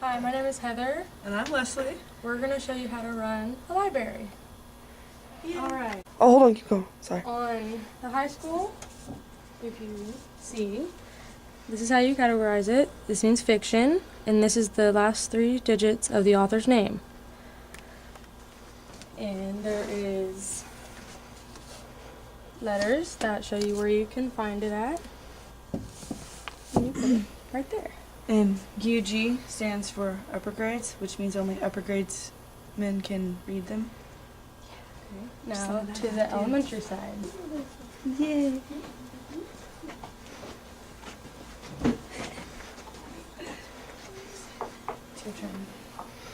Hi, my name is Heather. And I'm Leslie. We're going to show you how to run a library. Yeah. Alright. Oh, hold on, keep going. Sorry. On the high school, if you see, this is how you categorize it. This means fiction, and this is the last 3 digits of the author's name. And there is letters that show you where you can find it at. And you put it right there. And UG stands for upper grades, which means only upper grades men can read them. Now to the elementary side. Yay! It's your turn.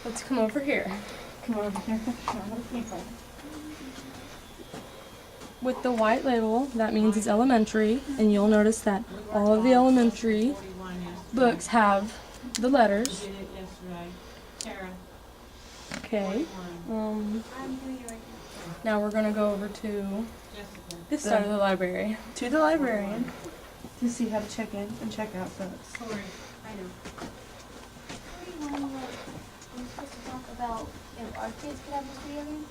Let's come over here. Come over here. With the white label, that means it's elementary, and you'll notice that all of the elementary books have the letters. Okay. Now we're going to go over to this side of the library. To the librarian to see how to check in and check out books. I know. We're supposed to talk about if our kids could have this video game?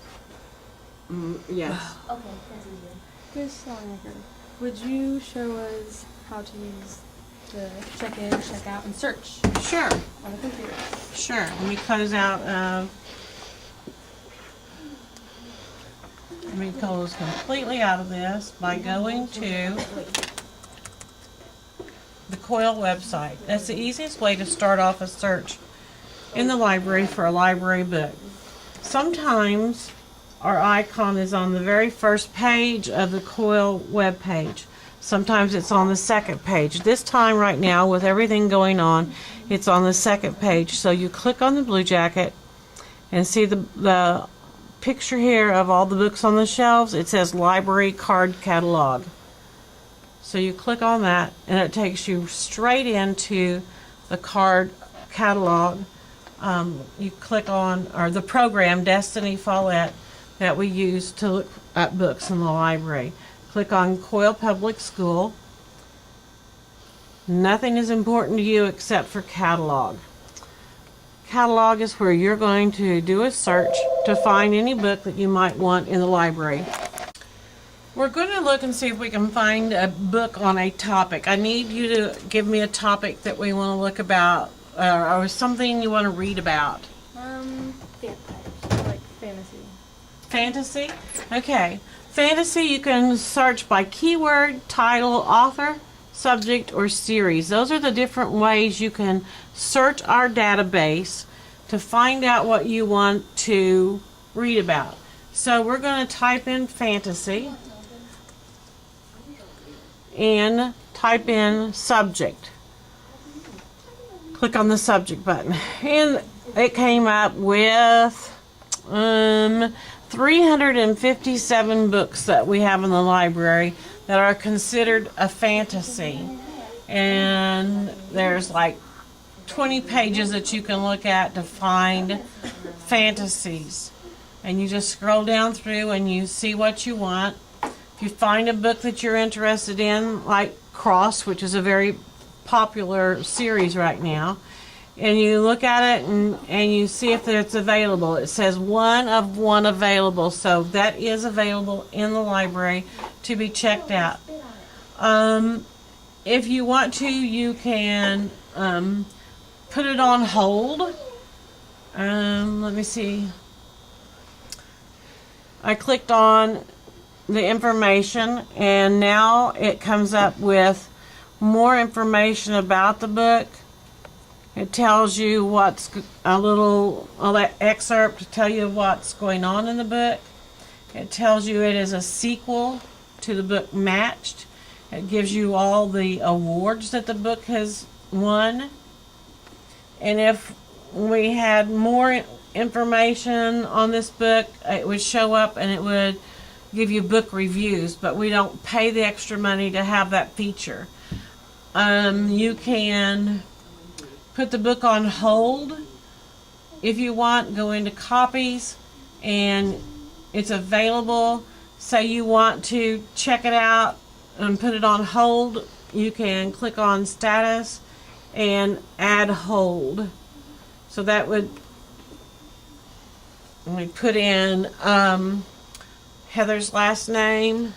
Yes. Okay, that's easier. Here's Sonyaker. Would you show us how to use the check in, check out, and search Sure. on the computer? Sure. Let me close out. Let me close completely out of this by going to the Coyle website. That's the easiest way to start off a search in the library for a library book. Sometimes our icon is on the very first page of the Coyle web page. Sometimes it's on the second page. This time right now, with everything going on, it's on the second page. So you click on the blue jacket and see the picture here of all the books on the shelves. It says Library Card Catalog. So you click on that and it takes you straight into the card catalog. You click on the program Destiny Follett that we use to look at books in the library. Click on Coyle Public School. Nothing is important to you except for catalog. Catalog is where you're going to do a search to find any book that you might want in the library. We're going to look and see if we can find a book on a topic. I need you to give me a topic that we want to look about or something you want to read about. Vampires, like fantasy. Fantasy? Okay. Fantasy, you can search by keyword, title, author, subject, or series. Those are the different ways you can search our database to find out what you want to read about. So we're going to type in fantasy and type in subject. Click on the subject button. And it came up with 357 books that we have in the library that are considered a fantasy. And there's like 20 pages that you can look at to find fantasies. And you just scroll down through and you see what you want. If you find a book that you're interested in, like Cross, which is a very popular series right now, and you look at it and you see if it's available. It says 1 of 1 available, so that is available in the library to be checked out. If you want to, you can put it on hold. Let me see. I clicked on the information and now it comes up with more information about the book. It tells you what's a little excerpt to tell you what's going on in the book. It tells you it is a sequel to the book Matched. It gives you all the awards that the book has won. And if we had more information on this book, it would show up and it would give you book reviews, but we don't pay the extra money to have that feature. You can put the book on hold if you want. Go into copies and it's available. Say you want to check it out and put it on hold, you can click on status and add hold. So that would, we put in Heather's last name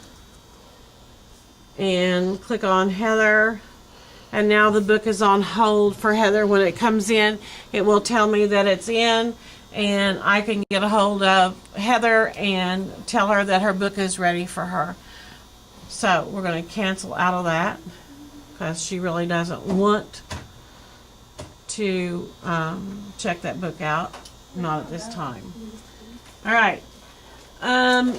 and click on Heather. And now the book is on hold for Heather. When it comes in, it will tell me that it's in, and I can get a hold of Heather and tell her that her book is ready for her. So we're going to cancel out of that because she really doesn't want to check that book out. Not at this time. All right.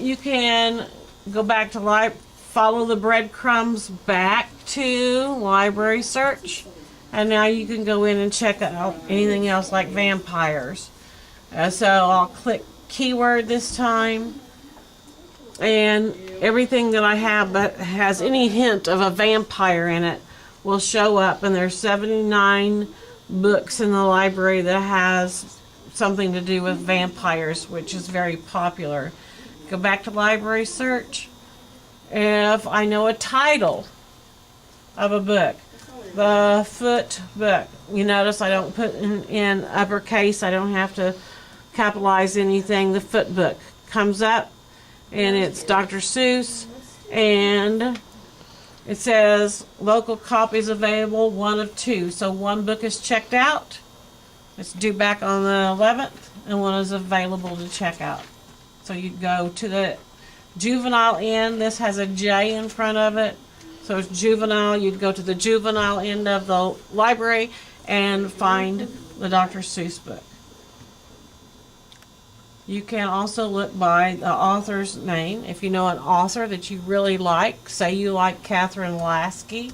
You can go back to follow the breadcrumbs back to library search, and now you can go in and check out anything else like vampires. So I'll click keyword this time, and everything that I have that has any hint of a vampire in it will show up, and there's 79 books in the library that has something to do with vampires, which is very popular. Go back to library search. If I know a title of a book, the Foot book, you notice I don't put in uppercase, I don't have to capitalize anything. The Foot book comes up, and it's Dr. Seuss, and it says local copies available, 1 of 2. So 1 book is checked out, it's due back on the 11th, and 1 is available to check out. So you go to the juvenile end. This has a J in front of it, so it's juvenile. You'd go to the juvenile end of the library and find the Dr. Seuss book. You can also look by the author's name. If you know an author that you really like, say you like Catherine Lasky,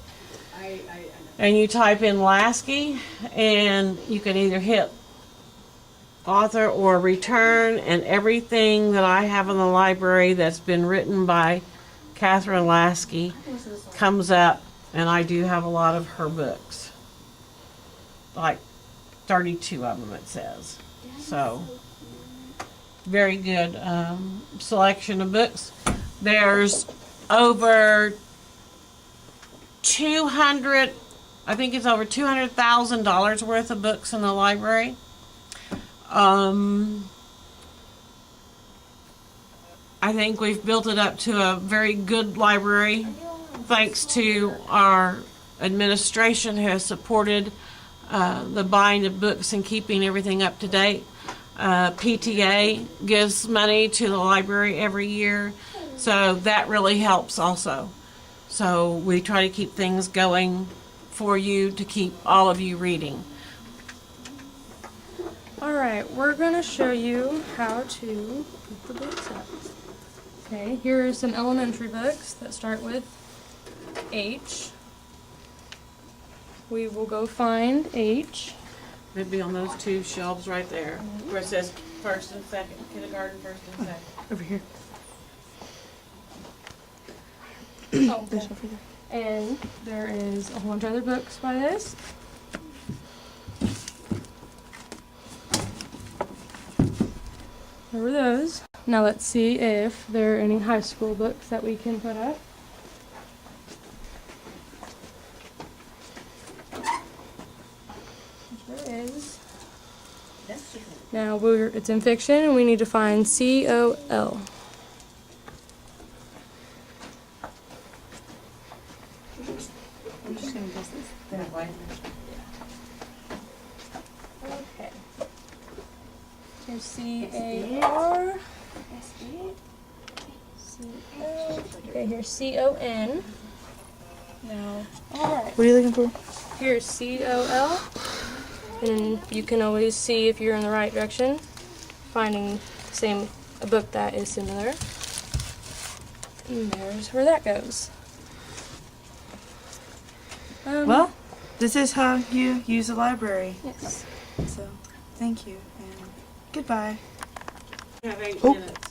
and you type in Lasky, and you can either hit author or return, and everything that I have in the library that's been written by Catherine Lasky comes up, and I do have a lot of her books, like 32 of them it says. So very good selection of books. There's over 200, I think it's over $200,000 worth of books in the library. I think we've built it up to a very good library thanks to our administration who has supported the buying of books and keeping everything up to date. PTA gives money to the library every year, so that really helps also. So we try to keep things going for you to keep all of you reading. Alright, we're going to show you how to put the books up. Okay, here are some elementary books that start with H. We will go find H. It'd be on those 2 shelves right there, where it says first and second, kindergarten, first and second. Over here. Oh, okay. And there is a whole bunch of other books by this. There were those. Now let's see if there are any high school books that we can put up. There is. Now it's in fiction, and we need to find COL. I'm just going to guess this that way. Okay. Here's CAR. Okay, here's CON. Now, alright. What are you looking for? Here's COL. And you can always see if you're in the right direction, finding a book that is similar. And there's where that goes. Well, this is how you use a library. Yes. So, thank you, and goodbye. You have 8 Oh. minutes.